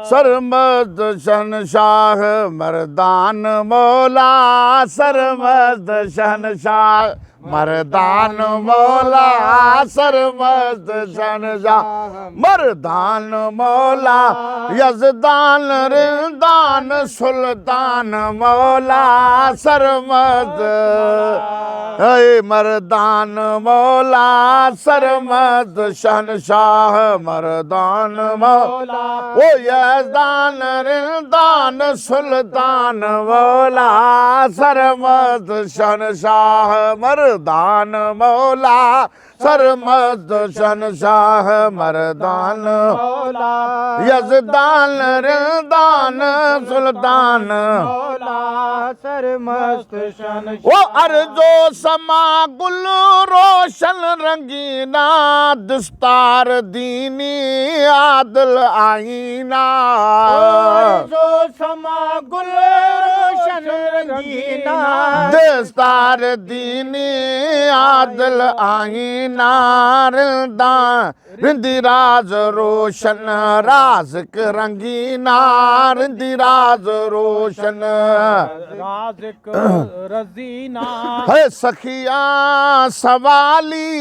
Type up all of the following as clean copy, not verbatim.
सरमस्त शहनशाह मर्दान मौला, सरमस्त शहनशाह मर्दान मौला, सरमस्त शहनशाह मर्दान मौला, यजदान रिंदान सुल्तान मौला, सरमस्त मर्दान मौला, सरमस्त शहनशाह मर्दान मौला, ओ यजदान रिंदान सुल्तान मौला, सरमस्त शहनशाह मर्दान मौला, सरमस्त शहनशाह मर्दान मौला, यजदान रिंदान सुल्तान मौला, सरमस्त शहनशाह। वो अर्जो समा गुल रोशन रंगीना, दस्तार दीनी आदल आईना, जो समा गुल रोशन रंगीना, दस्तार दीनी आदल आईना, रिंदिराज रोशन राज़िक रंगीना, रिंदिराज रोशन राज़िक रज़ीना, है सखिया सवाली,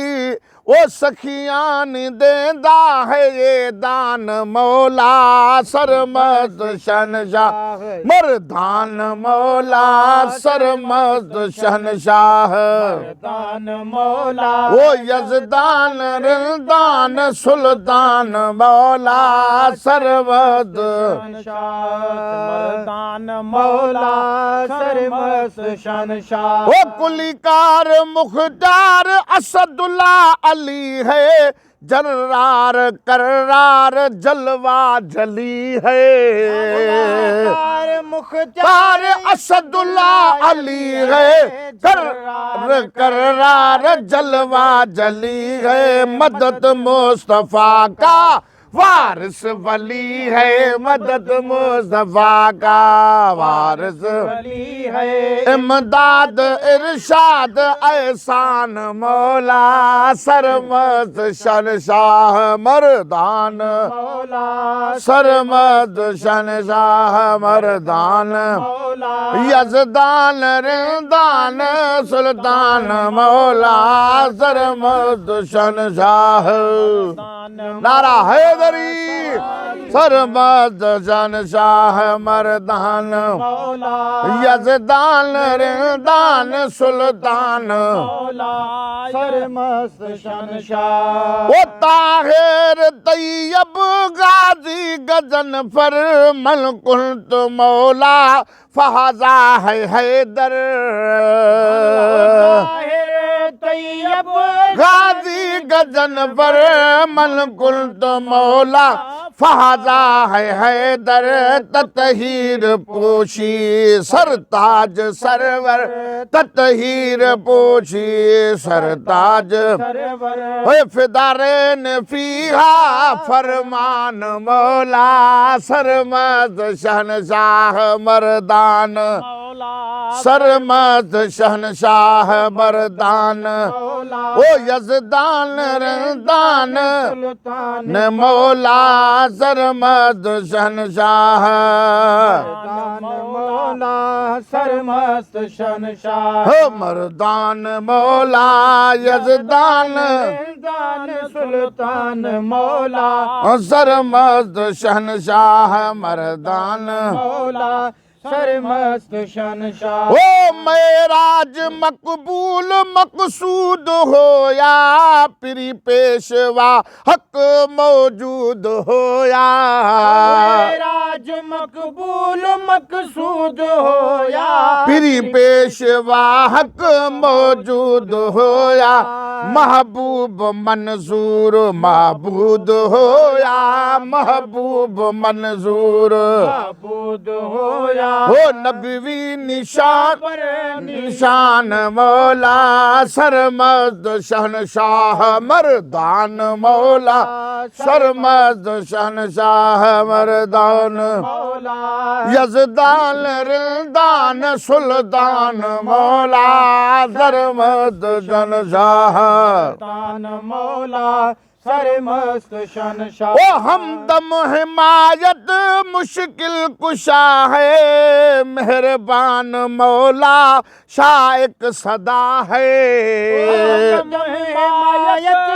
वो सखियान देंदा है ये दान मौला, सरमस्त शहनशाह मर्दान मौला, सरमस्त शहनशाह मर्दान मौला, वो यजदान रिंदान सुल्तान मौला, सरमस्त मर्दान मौला, सरमस्त शहनशाह। वो कुलिकार मुख्तार असदुल्ला अली है, जर्रार कर्रार जलवा जली है, मुख्तार असदुल्ला अली है, कर्रार जलवा जली है, मदद मुस्तफा का वारिस वली है, मदद मुस्तफा का वारिस वली है, इमदाद इरशाद एहसान मौला, सरमस्त शहनशाह मर्दान मौला, सरमस्त शहनशाह मर्दान मौला, यजदान रिंदान सुल्तान मौला, सरमस्त शहनशाह। नारा हैदरी, सरमस्त शहनशाह मर्दान मौला, यजदान रिंदान सुल्तान मौला, सरमस्त शहनशाह। वो ताहिर तैयब गाजी गजन पर मलकुल्त मौला, फहाजा है हैदर, तैयब गाजी गजन पर मलकुल्त मौला, फहाजा है हैदर, ततहीर पोशी सरताज सरवर, ततहीर पोशी सरताज सरवर, फिदारेन फीहा फरमान मौला, सरमस्त शहनशाह मर्दान मौला, सरमस्त शहनशाह मर्दान, मौला, ओ यजदान रिंदान सुल्तान न मौला, सरमस्त शहनशाह मौला, सरमस्त शहनशाह। हो मर्दान मौला, यजदान दान सुल्तान मौला, सरमस्त शहनशाह मर्दान, मौला, सरमस्त शहनशाह। ओ मेराज मकबूल मकसूद होया, पिरी पेशवा हक मौजूद होया, राज मकबूल मकसूद होया, पिरी पेशवा हक मौजूद होया, महबूब मंजूर महबूद होया, महबूब मंजूर महबूद होया, हो नबवी निशान निशान मौला, सरमस्त शहनशाह मर्दान मौला, सरमस्त शहनशाह मर्दान मौला, यजदान रिंदान सुल्तान मौला, सरमस्त शहनशाह तान मौला, सरमस्त शहनशाह। ओ हमदम हिमायत मुश्किल कुशा है, मेहरबान मौला शाइक सदा है। हिमायत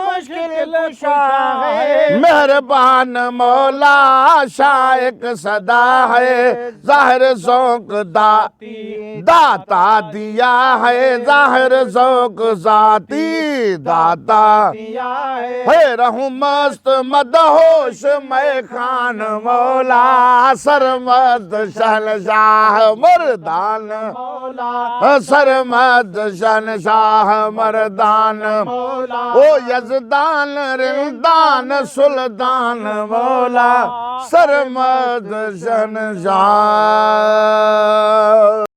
मुश्किल कुशा है, मेहरबान मौला शाइक सदा है। ज़ाहिर ज़ौक़ दाता दिया है, ज़ाहिर ज़ौक़ ज़ाती दाता है। रहूं मस्त मदहोश मैं खान मौला, सरमस्त शहनशाह मर्दान, सरमस्त शहनशाह मर्दान। ओ यज़दान रिंदान सुल्तान मौला, सरमस्त शहनशाह।